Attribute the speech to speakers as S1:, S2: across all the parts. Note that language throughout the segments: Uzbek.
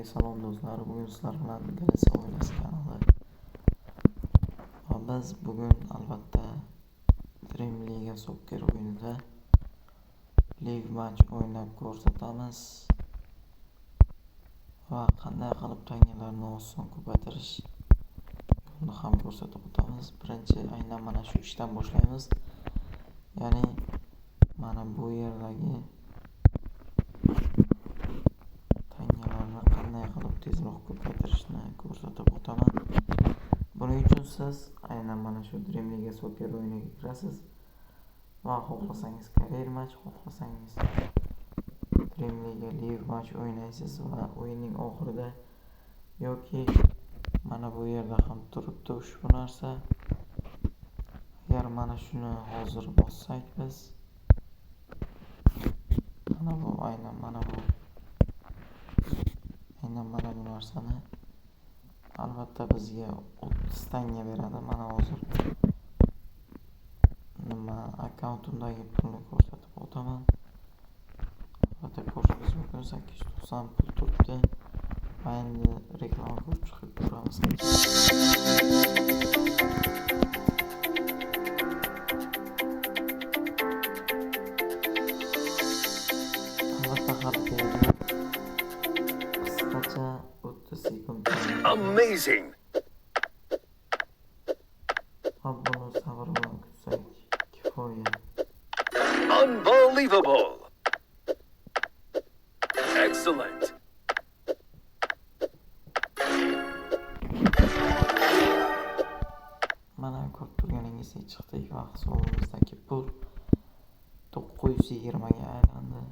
S1: Hammaga salom do'stlar. Bugun sizlar bilan Galisa oilasi kanali. Va biz bugun albatta Dream Liga Soccer o'yinida lig match o'ynab ko'rsatamiz va qanday qilib tangalarni oson ko'paytirish yo'lini ham ko'rsatib o'tamiz. Birinchi aynan mana shu ishdan boshlaymiz. Ya'ni mana bu yerdagi qanday qilib tezroq ko'paytirishni ko'rsatib o'taman. Buning uchun siz aynan mana shu Dream Liga Soccer o'yiniga kirasiz va xohlasangiz career match, xohlasangiz Dream Liga Live match o'ynaysiz va o'yinning oxirida yoki mana bu yerda ham turibdi ushbu narsa. Agar mana shuni hozir bossak biz aynan mana bu narsani albatta bizga 30 tanga beradi. Mana hozir nima akkauntimdagi pulni ko'rsatib o'taman. Albatta ko'rishingiz mumkin 890 pul turibdi. Va endi reklama ko'rib chiqib ko'ramiz. Albatta xaridagi qisqacha 30 sekund.
S2: Amazing!
S1: Va buni sabr bilan kutsak kifoya.
S2: Unbelievable! Excellent!
S1: Mana ko'rib turganingizdek chiqdik va hisobimizdagi pul 920 ga aylandi.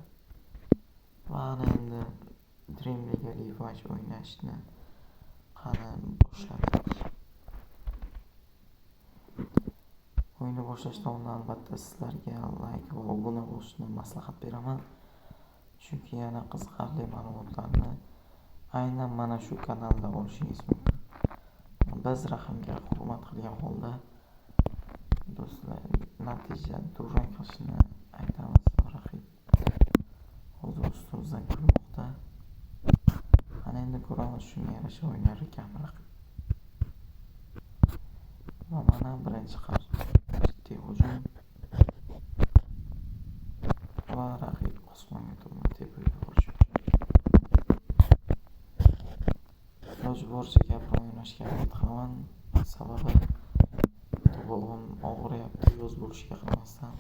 S1: Va endi Dream Liga Live match o'ynashni qani boshladik. O'yinni boshlashdan oldin albatta sizlarga like va obuna bo'lishni maslahat beraman. Chunki yana qiziqarli ma'lumotlarni aynan mana shu kanalda olishingiz mumkin. Biz raqamga hurmat qilgan holda do'stlar natija durang qilishni aytamiz. Raqib hozir ustimizdan kulmoqda. Mana endi ko'ramiz shunga yarasha o'ynar ekan raqib. Va mana birinchi jiddiy hujum va raqib osmonga to'g'ri tepib yuborishi. Iloji boricha gapni o'ynashga harakat qilaman. Sababi to'g'im og'riyapti yoz bo'lishiga qaramasdan.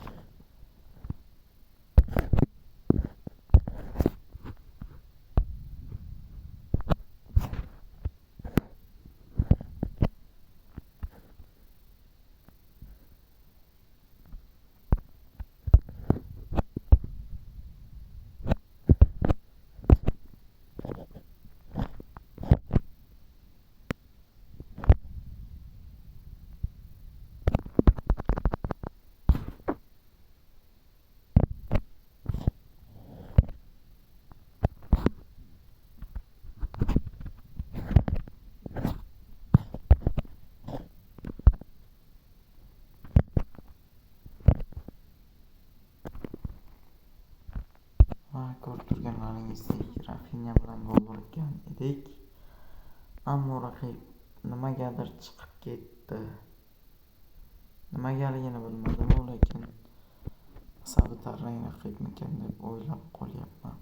S1: Ko'rib turganlaringizdek Rafinha bilan gol urgan edik. Ammo raqib nimagadir chiqib ketdi. Nimagaligini bilmadim, lekin asabi tarang raqibmikan deb o'ylab qolyapman.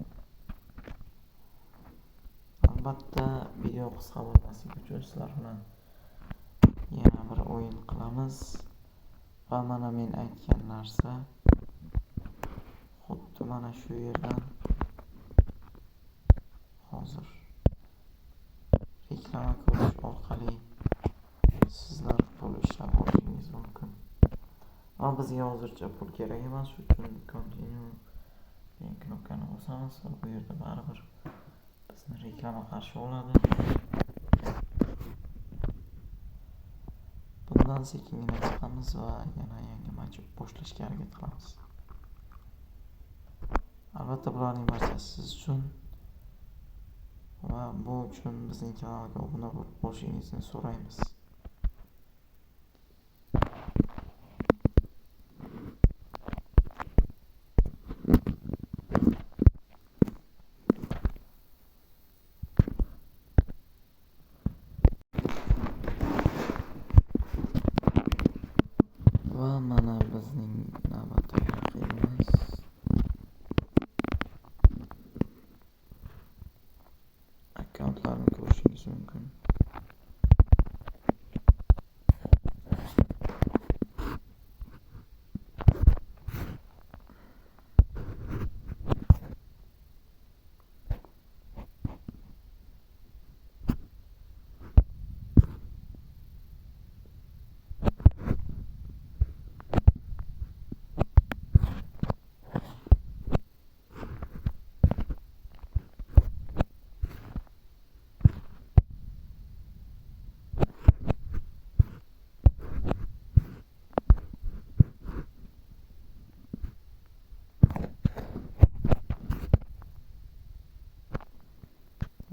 S1: Albatta video qisqa bo'lmasligi uchun sizlar bilan yana bir o'yin qilamiz. Va mana men aytgan narsa xuddi mana shu yerdan hozir reklama ko'rish orqali sizlar pul ishlab olishingiz mumkin. Va bizga hozircha pul kerak emas, shuning uchun continue degan knopkani bosamiz va bu yerda baribir bizni reklama qarshi oladi. Bundan sekingina chiqamiz va yana yangi match boshlashga harakat qilamiz. Albatta bularning barchasi siz uchun va bu uchun bizning kanalga obuna bo'lib qolishingizni so'raymiz. akkauntlarini ko'rishingiz mumkin.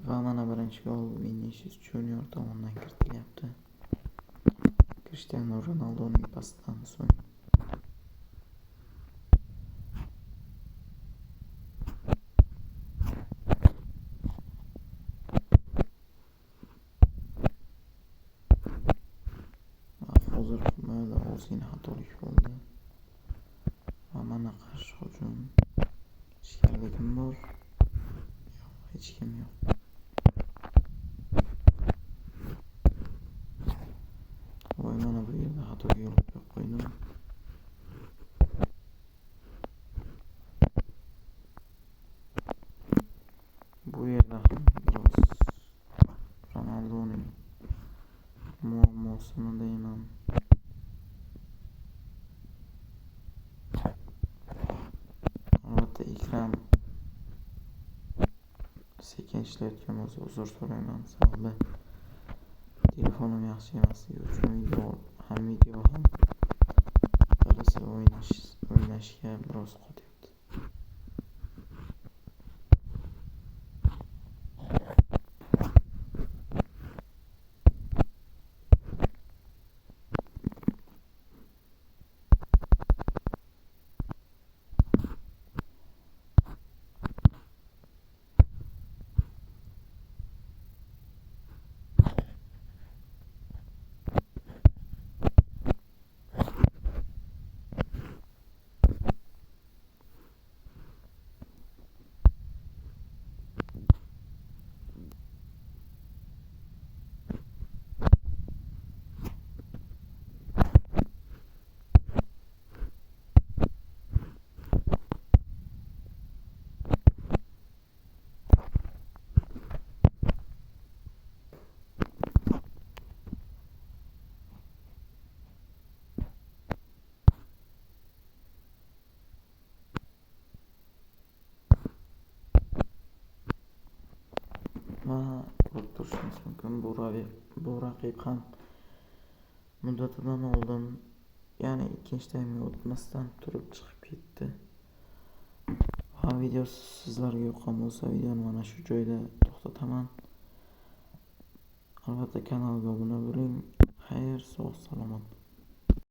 S1: Va mana birinchi gol Vinicius Junior tomonidan kiritilyapti. Cristiano Ronaldoning pasidan so'ng. Hozir himoyada ozgina xatolik bo'ldi. Va mana qarshi hujum. Ichkarida kim bor? Yo'q, hech kim yo'q. Voy, mana bu yerda xatoga yo'l qo'yib qo'ydim. Bu yerda ham biroz Ronaldoning muammosimi deyman. Albatta ekran sekin ishlayotgan bo'lsa uzr so'rayman, sababi telefonim yaxshi emasligi uchun video ham birisi o'ynashga biroz qotyapti. Va ko'rib turishingiz mumkin, bu raqib ham muddatidan oldin, ya'ni ikkinchi taymga o'tmasdan turib chiqib ketdi. Va video sizlarga yoqqan bo'lsa, videoni mana shu joyda to'xtataman. Albatta kanalga obuna bo'ling. Xayr, sog' salomat.